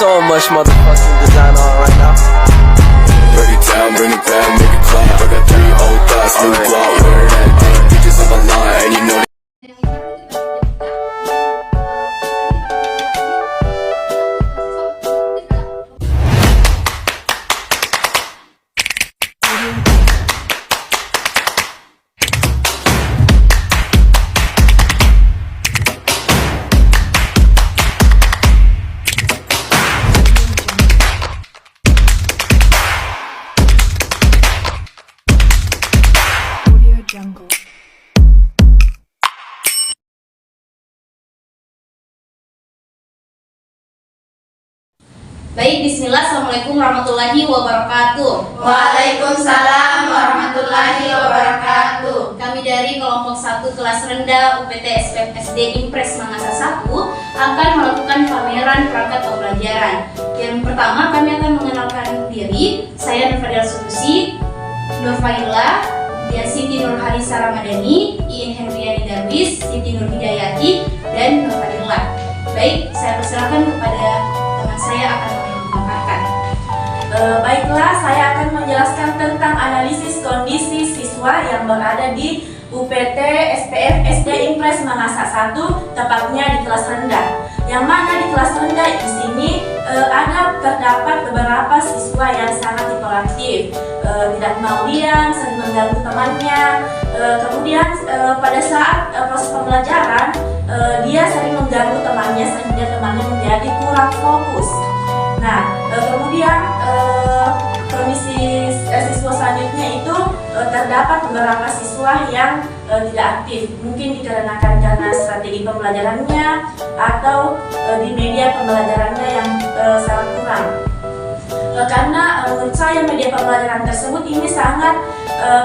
so much motherfucking design on right now. Break it down, bring it back, make it clap. I got 3 old thoughts, new block, wear that thing. Bitches on my line, and you know. Jungle. Baik, bismillah, assalamualaikum warahmatullahi wabarakatuh. Waalaikumsalam warahmatullahi wabarakatuh. Kami dari kelompok 1 kelas rendah UPT SPF SD Impres Mangasa 1 akan melakukan pameran perangkat pembelajaran. Yang pertama kami akan mengenalkan diri. Saya Nurfadila Subusi, Nurfaila, dia Siti Nurharisa Ramadhani, Iin Hendriani Darwis, Siti Nur Hidayati, dan Nurfadila. Baik, saya persilakan kepada teman saya akan memaparkan. Baiklah, saya akan menjelaskan tentang analisis kondisi siswa yang berada di UPT SPF SD Impres Mangasa 1, tepatnya di kelas rendah. Yang mana di kelas rendah di sini terdapat beberapa siswa yang sangat hiperaktif, tidak mau diam, sering mengganggu temannya. Kemudian pada saat proses pembelajaran dia sering mengganggu temannya sehingga temannya menjadi kurang fokus. Nah, kemudian kondisi siswa selanjutnya itu terdapat beberapa siswa yang tidak aktif, mungkin dikarenakan karena strategi pembelajarannya atau di media pembelajarannya yang sangat kurang. Karena menurut saya media pembelajaran tersebut ini sangat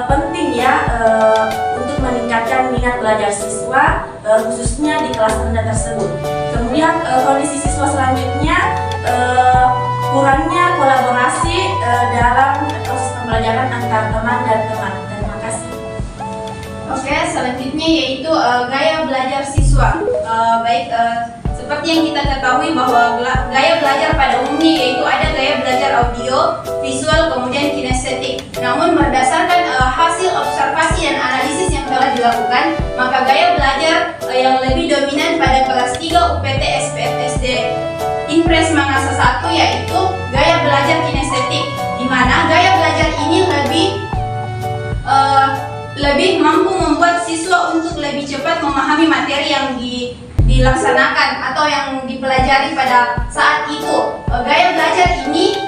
penting ya untuk meningkatkan minat belajar siswa, khususnya di kelas rendah tersebut. Kemudian kondisi siswa selanjutnya kurangnya kolaborasi dalam proses pembelajaran antar teman dan teman. Terima kasih. Oke, selanjutnya yaitu gaya belajar siswa. Seperti yang kita ketahui bahwa gaya belajar pada umumnya yaitu ada gaya belajar audio, visual, kemudian kinestetik. Namun berdasarkan hasil observasi dan analisis yang telah dilakukan, maka gaya belajar yang lebih dominan pada kelas 3 UPT SPF SD Impres Mangasa 1 yaitu gaya belajar kinestetik, di mana gaya belajar ini lebih mampu membuat siswa untuk lebih cepat memahami materi yang dilaksanakan atau yang dipelajari pada saat itu. Gaya belajar ini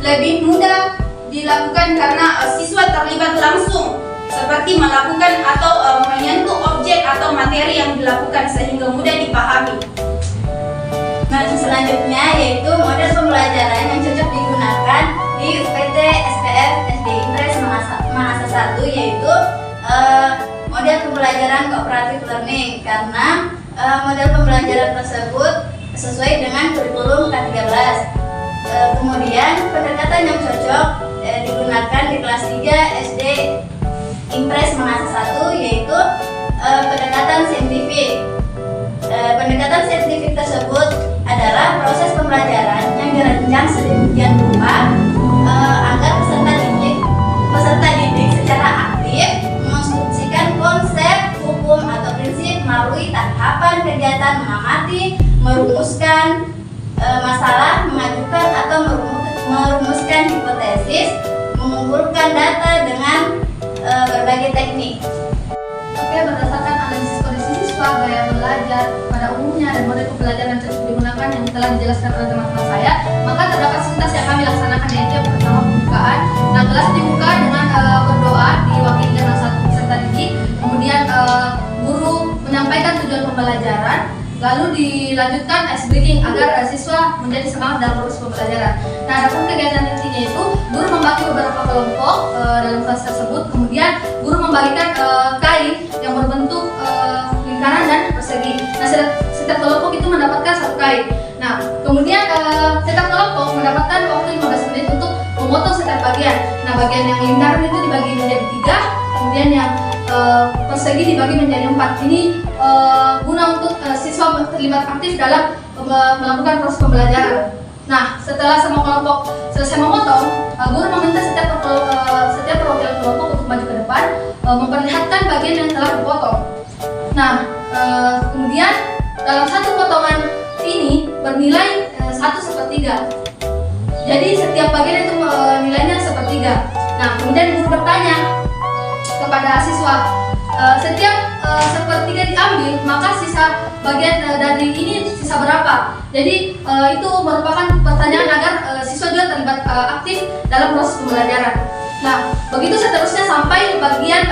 lebih mudah dilakukan karena siswa terlibat langsung, seperti melakukan atau menyentuh objek atau materi yang dilakukan sehingga mudah dipahami. Nah, selanjutnya yaitu model pembelajaran yang cocok digunakan di UPT SPF SD Impres Mangasa 1 yaitu model pembelajaran cooperative learning, karena model pembelajaran tersebut sesuai dengan kurikulum K13. Kemudian pendekatan yang cocok digunakan di kelas 3 SD Impres Mangasa 1 yaitu pendekatan saintifik. Pendekatan saintifik tersebut adalah proses pembelajaran yang dirancang sedemikian rupa agar peserta didik secara aktif mengonstruksikan konsep, hukum atau prinsip melalui tahapan kegiatan mengamati, merumuskan masalah, mengajukan atau merumuskan hipotesis, mengumpulkan data dengan berbagai teknik. Oke, berdasarkan analisis kondisi siswa, gaya belajar pada umumnya dan model pembelajaran yang cocok digunakan yang telah dijelaskan oleh teman-teman saya, maka terdapat aktivitas yang kami laksanakan yaitu yang pertama pembukaan. Nah, kelas dibuka dengan berdoa diwakili dengan satu peserta didik, kemudian guru menyampaikan tujuan pembelajaran, lalu dilanjutkan ice breaking agar siswa menjadi semangat dalam proses pembelajaran. Nah, adapun kegiatan intinya itu guru membagi beberapa kelompok dalam kelas tersebut, kemudian guru membagikan kain yang berbentuk lingkaran dan persegi. Nah, setiap kelompok itu mendapatkan satu kain. Nah, kemudian setiap kelompok mendapatkan waktu 15 menit untuk memotong setiap bagian. Nah, bagian yang lingkaran itu dibagi menjadi 3, kemudian yang persegi dibagi menjadi 4. Ini guna untuk siswa terlibat aktif dalam melakukan proses pembelajaran. Nah, setelah semua kelompok selesai memotong, guru meminta setiap perwakilan kelompok untuk maju ke depan, memperlihatkan bagian yang telah dipotong. Nah, kemudian dalam satu potongan ini bernilai 1/3. Jadi setiap bagian itu nilainya 1/3. Nah, kemudian guru bertanya kepada siswa, setiap 1/3 diambil, maka sisa bagian dari ini sisa berapa? Jadi itu merupakan pertanyaan agar siswa juga terlibat aktif dalam proses pembelajaran. Nah, begitu seterusnya sampai bagian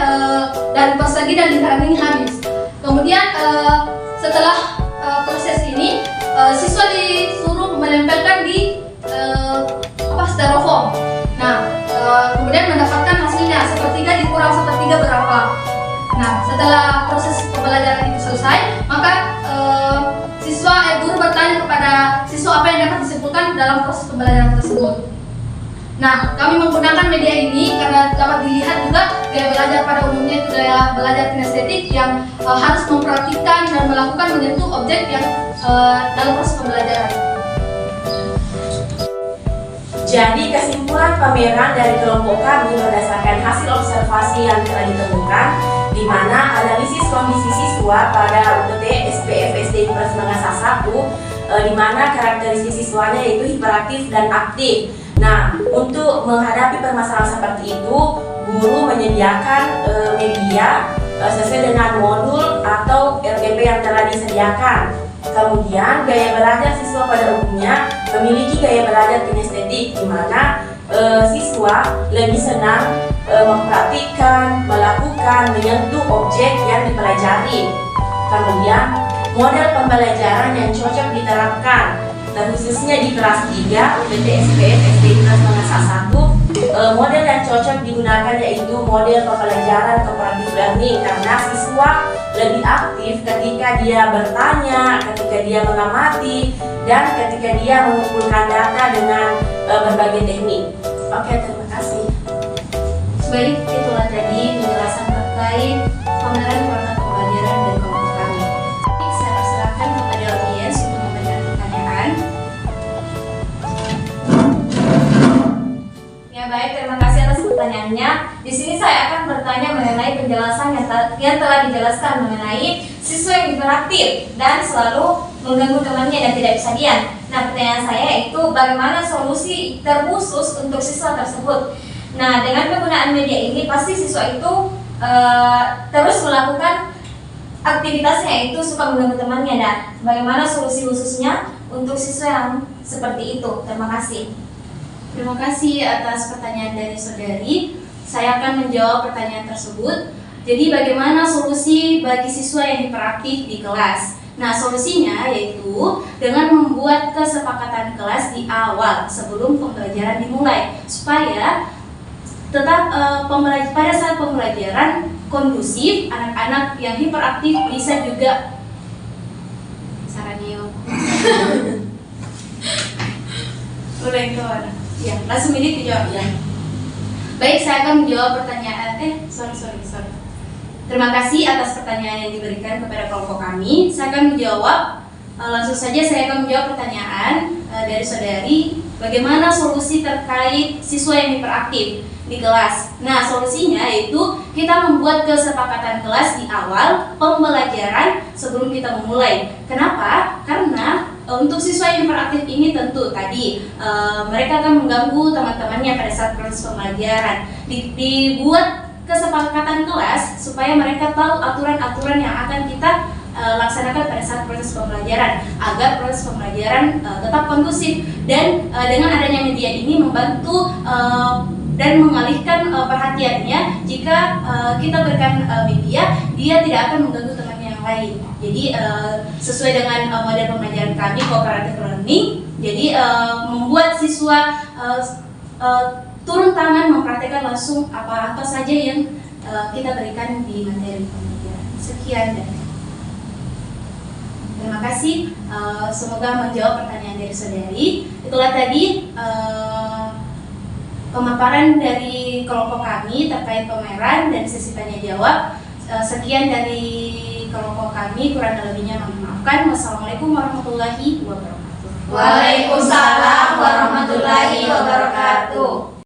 dari persegi dan lingkaran ini habis. Kemudian setelah proses ini, siswa disuruh menempelkan di styrofoam. Nah, kemudian mendapatkan hasilnya 1/3 dikurang 1/3 berapa. Nah, setelah proses pembelajaran itu selesai, maka guru bertanya kepada siswa apa yang dapat disimpulkan dalam proses pembelajaran tersebut. Nah, kami menggunakan media ini karena dapat dilihat juga gaya belajar pada umumnya itu gaya belajar kinestetik yang harus memperhatikan dan melakukan menyentuh objek yang dalam proses pembelajaran. Jadi kesimpulan pameran dari kelompok kami berdasarkan hasil observasi yang telah ditemukan, di mana analisis kondisi siswa pada UPT SPF SD Impres Mangasa 1, di mana karakteristik siswanya yaitu hiperaktif dan aktif. Nah, untuk menghadapi permasalahan seperti itu, guru menyediakan media sesuai dengan modul atau LGP yang telah disediakan. Kemudian gaya belajar siswa pada umumnya memiliki gaya belajar kinestetik, di mana siswa lebih senang mempraktikkan, melakukan, menyentuh objek yang dipelajari. Kemudian model pembelajaran yang cocok diterapkan, khususnya di kelas 3 UPT SPF SD Impres Mangasa 1, model yang cocok digunakan yaitu model pembelajaran cooperative learning, karena siswa lebih aktif ketika dia bertanya, ketika dia mengamati, dan ketika dia mengumpulkan data dengan berbagai teknik. Oke, terima kasih. Baik, itulah tadi penjelasan terkait pameran perangkat pembelajaran dan kelompok kami. Saya persilakan kepada audiens untuk memberikan pertanyaan. Ya baik, terima kasih atas pertanyaannya. Di sini saya akan bertanya mengenai penjelasan yang telah dijelaskan mengenai siswa yang hiperaktif dan selalu mengganggu temannya dan tidak bisa diam. Nah, pertanyaan saya itu bagaimana solusi terkhusus untuk siswa tersebut? Nah, dengan penggunaan media ini pasti siswa itu terus melakukan aktivitasnya yaitu suka mengganggu temannya, dan bagaimana solusi khususnya untuk siswa yang seperti itu? Terima kasih. Terima kasih atas pertanyaan dari saudari. Saya akan menjawab pertanyaan tersebut. Jadi bagaimana solusi bagi siswa yang hiperaktif di kelas? Nah, solusinya yaitu dengan membuat kesepakatan kelas di awal sebelum pembelajaran dimulai, supaya tetap pada saat pembelajaran kondusif, anak-anak yang hiperaktif bisa juga saranio. Udah itu ada. Ya, langsung ini dijawab ya. Baik, saya akan menjawab pertanyaan. Sorry. Terima kasih atas pertanyaan yang diberikan kepada kelompok kami. Saya akan menjawab, langsung saja saya akan menjawab pertanyaan dari saudari, bagaimana solusi terkait siswa yang hiperaktif di kelas. Nah, solusinya yaitu kita membuat kesepakatan kelas di awal pembelajaran sebelum kita memulai. Kenapa? Karena untuk siswa yang hiperaktif ini tentu tadi mereka akan mengganggu teman-temannya pada saat proses pembelajaran. Dibuat kesepakatan kelas supaya mereka tahu aturan-aturan yang akan kita laksanakan pada saat proses pembelajaran, agar proses pembelajaran tetap kondusif, dan dengan adanya media ini membantu dan mengalihkan perhatiannya. Jika kita berikan media, dia tidak akan mengganggu temannya yang lain. Jadi sesuai dengan model pembelajaran kami cooperative learning, jadi membuat siswa turun tangan mempraktekkan langsung apa-apa saja yang kita berikan di materi pembelajaran. Sekian dan terima kasih. Semoga menjawab pertanyaan dari saudari. Itulah tadi pemaparan dari kelompok kami terkait pameran dan sesi tanya jawab. Sekian dari di kelompok kami. Kurang lebihnya mohon maafkan. Wassalamualaikum warahmatullahi wabarakatuh. Waalaikumsalam